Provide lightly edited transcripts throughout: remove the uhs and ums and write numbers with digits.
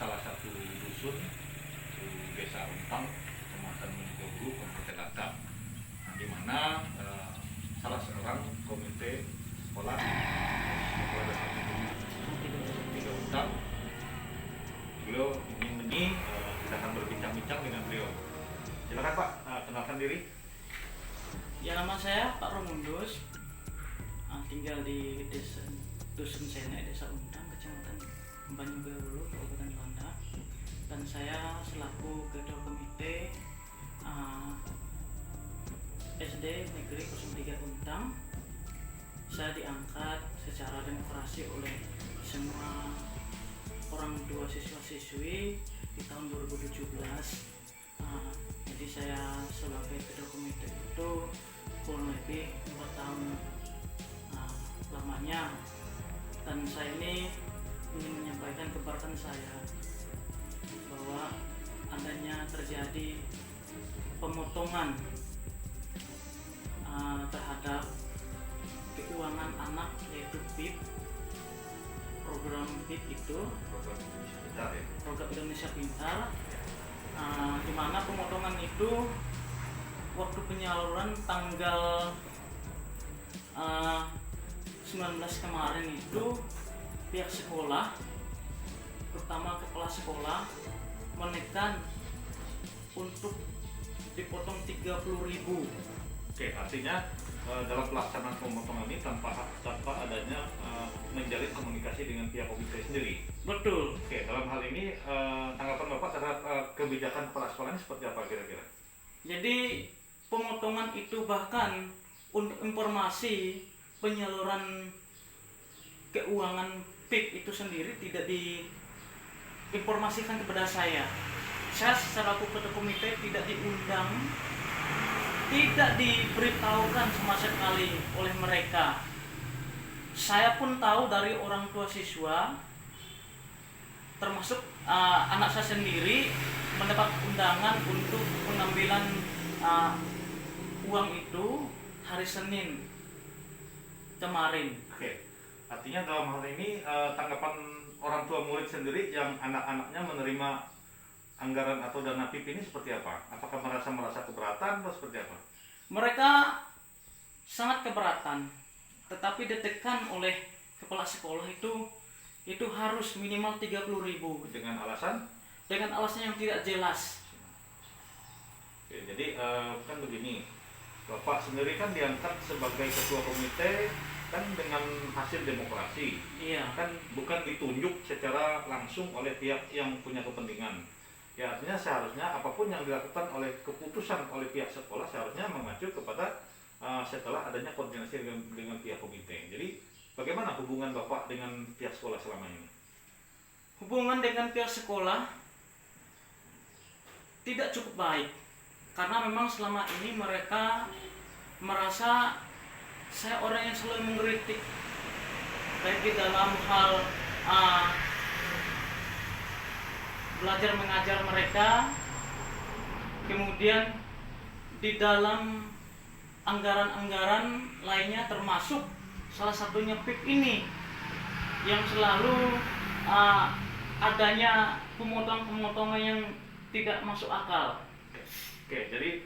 salah satu dusun di Desa Untang, Kecamatan Mojokerto, Kabupaten Batam, di mana salah seorang komite sekolah Sekolah Dasar Tiga Untang, beliau ingin kita akan berbincang-bincang dengan beliau. Silakan Pak, kenalkan diri. Ya, nama saya Pak Romundus, tinggal di Dusun Sene, Desa Untang, Kecamatan Banyugaulu, Kabupaten Landak. Dan saya selaku Ketua Komite SD Negeri 03 Untang. Saya diangkat secara demokrasi oleh semua orang tua siswa-siswi di tahun 2017. Jadi saya sebagai Ketua Komite itu kurang lebih 4 tahun lamanya, dan saya ini ingin menyampaikan keberatan saya bahwa adanya terjadi pemotongan terhadap keuangan anak, yaitu PIP, program PIP itu program Indonesia Pintar, di mana pemotongan itu waktu penyaluran tanggal 19 kemarin itu pihak sekolah, terutama kepala sekolah, menekan untuk dipotong 30.000. Oke, artinya dalam pelaksanaan pemotongan ini tanpa adanya menjalin komunikasi dengan pihak komite sendiri. Betul. Oke, dalam hal ini tanggapan Bapak terhadap kebijakan kepala sekolah ini seperti apa kira-kira? Jadi pemotongan itu bahkan untuk informasi penyaluran keuangan PIP itu sendiri tidak diinformasikan kepada saya. Saya selaku ketua komite tidak diundang, tidak diberitahukan sama sekali oleh mereka. Saya pun tahu dari orang tua siswa, termasuk anak saya sendiri, mendapat undangan untuk pengambilan uang itu hari Senin kemarin. Oke, artinya dalam hal ini tanggapan orang tua murid sendiri yang anak-anaknya menerima anggaran atau dana PIP ini seperti apa? Apakah merasa keberatan atau seperti apa? Mereka sangat keberatan, tetapi ditekan oleh kepala sekolah itu harus minimal 30.000 Dengan alasan? dengan alasan yang tidak jelas. Oke, jadi kan begini, Bapak sendiri kan diangkat sebagai ketua komite kan dengan hasil demokrasi. Iya. Kan bukan ditunjuk secara langsung oleh pihak yang punya kepentingan. Ya, artinya seharusnya apapun yang dilakukan oleh keputusan oleh pihak sekolah seharusnya mengacu kepada setelah adanya koordinasi dengan pihak komite. Jadi bagaimana hubungan Bapak dengan pihak sekolah selama ini? Hubungan dengan pihak sekolah tidak cukup baik, karena memang selama ini mereka merasa saya orang yang selalu mengkritik, baik di dalam hal belajar mengajar mereka, kemudian di dalam anggaran-anggaran lainnya, termasuk salah satunya PIP ini yang selalu adanya pemotongan-pemotongan yang tidak masuk akal. Oke, jadi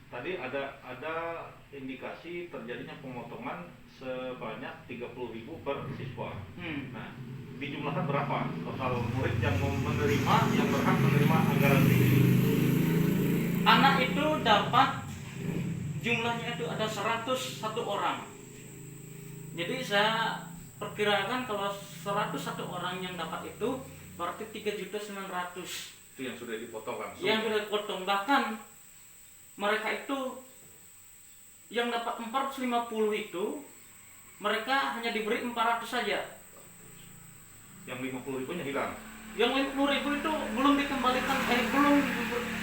tadi ada indikasi terjadinya pemotongan sebanyak 30.000 per siswa. Nah, dijumlahkan berapa total murid yang berhak menerima anggaran ini? Anak itu dapat, jumlahnya itu ada 101 orang. Jadi saya perkirakan kalau 101 orang yang dapat itu berarti 3.900.000 Itu yang sudah dipotong langsung. yang sudah dipotong. Bahkan mereka itu yang dapat 450 itu mereka hanya diberi 400 saja. Yang 50.000-nya hilang. Yang 50.000 itu belum dikembalikan, belum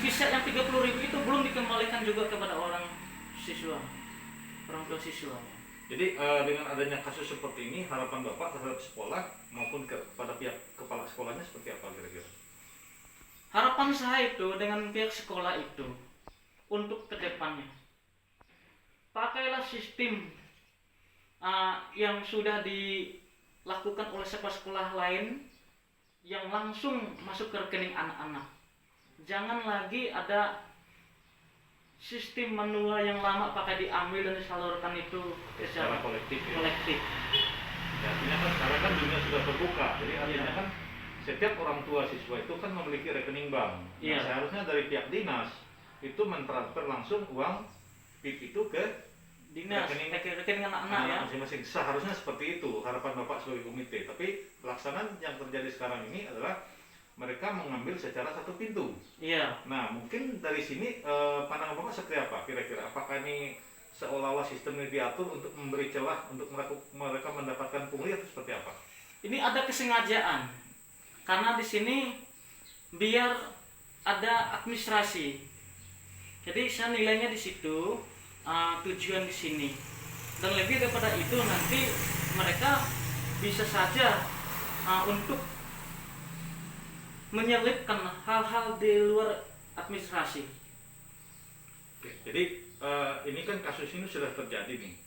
sisa yang 30.000 itu belum dikembalikan juga kepada orang tua siswa. Jadi dengan adanya kasus seperti ini, harapan Bapak terhadap sekolah maupun kepada pihak kepala sekolahnya seperti apa kira-kira? Harapan saya itu dengan pihak sekolah itu untuk kedepannya, pakailah sistem yang sudah dilakukan oleh sekolah-sekolah lain yang yang langsung masuk ke rekening anak-anak. Jangan lagi ada sistem manual yang lama pakai diambil dan disalurkan itu secara kolektif ya. kolektif. Ya, artinya kan sekarang kan dunia sudah terbuka, jadi artinya Iya. kan setiap orang tua siswa itu kan memiliki rekening bank. Nah, Iya. seharusnya dari pihak dinas itu mentransfer langsung uang PIP itu ke Dinas, rekening anak-anak ya. masing-masing. Seharusnya seperti itu harapan Bapak sebagai komite. Tapi pelaksanaan yang terjadi sekarang ini adalah mereka mengambil secara satu pintu. Iya. Nah, mungkin dari sini pandangan Bapak seperti apa kira-kira? Apakah ini seolah-olah sistem ini diatur untuk memberi celah untuk mereka mendapatkan pungli atau seperti apa? Ini ada kesengajaan. Karena di sini biar ada administrasi. Jadi saya nilainya di situ tujuan di sini. Dan lebih daripada itu nanti mereka bisa saja untuk menyelipkan hal-hal di luar administrasi. Oke, jadi ini kan kasus ini sudah terjadi nih.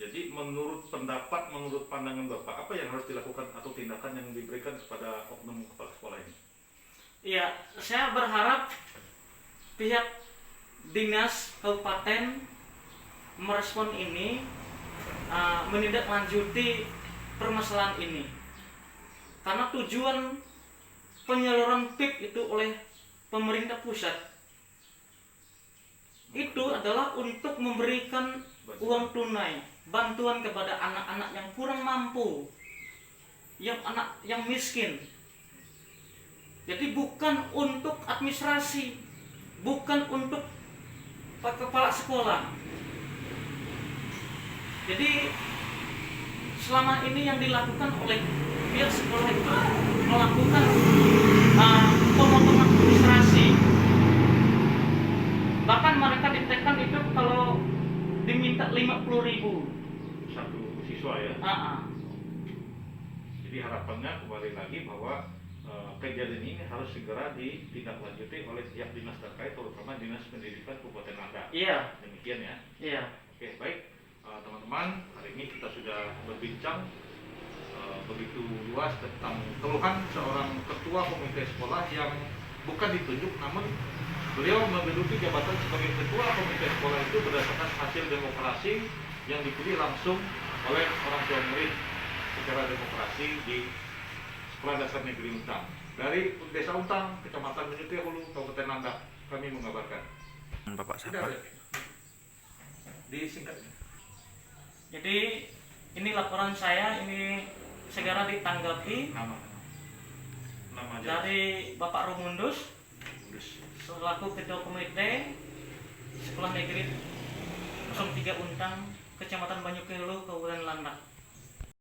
Jadi menurut pendapat, menurut pandangan Bapak, apa yang harus dilakukan atau tindakan yang diberikan kepada oknum kepala sekolah ini? Iya, saya berharap pihak dinas kabupaten merespon ini, menindaklanjuti permasalahan ini. Karena tujuan penyaluran PIP itu oleh pemerintah pusat itu adalah untuk memberikan uang tunai, bantuan kepada anak-anak yang kurang mampu, yang miskin. Jadi bukan untuk administrasi, bukan untuk kepala sekolah. Jadi selama ini yang dilakukan oleh pihak sekolah itu melakukan pemotongan administrasi. Bahkan mereka ditekan itu kalau diminta 50.000 Satu siswa ya. Jadi harapannya kembali lagi bahwa kejadian ini harus segera ditindaklanjuti oleh pihak dinas terkait, terutama Dinas Pendidikan Kabupaten Landak. Iya. Demikian ya. Iya. Oke, baik teman-teman, hari ini kita sudah berbincang begitu luas tentang keluhan seorang ketua komite sekolah yang bukan ditunjuk, namun beliau menduduki jabatan sebagai ketua komite sekolah itu berdasarkan hasil demokrasi yang dipilih langsung oleh orang tua murid secara demokrasi di Sekolah Dasar Negeri Untang. Dari Desa Untang, Kecamatan Menyuti Hulu, Kabupaten Landak, kami mengabarkan. Bapak siapa? Disingkat. Jadi ini laporan saya ini segera ditanggapi Nama jelas. dari Bapak Romundus Kudus. selaku Ketua Komite Sekolah Negeri 03 Untang, Kecamatan Banyuke Hulu, Kabupaten Landak.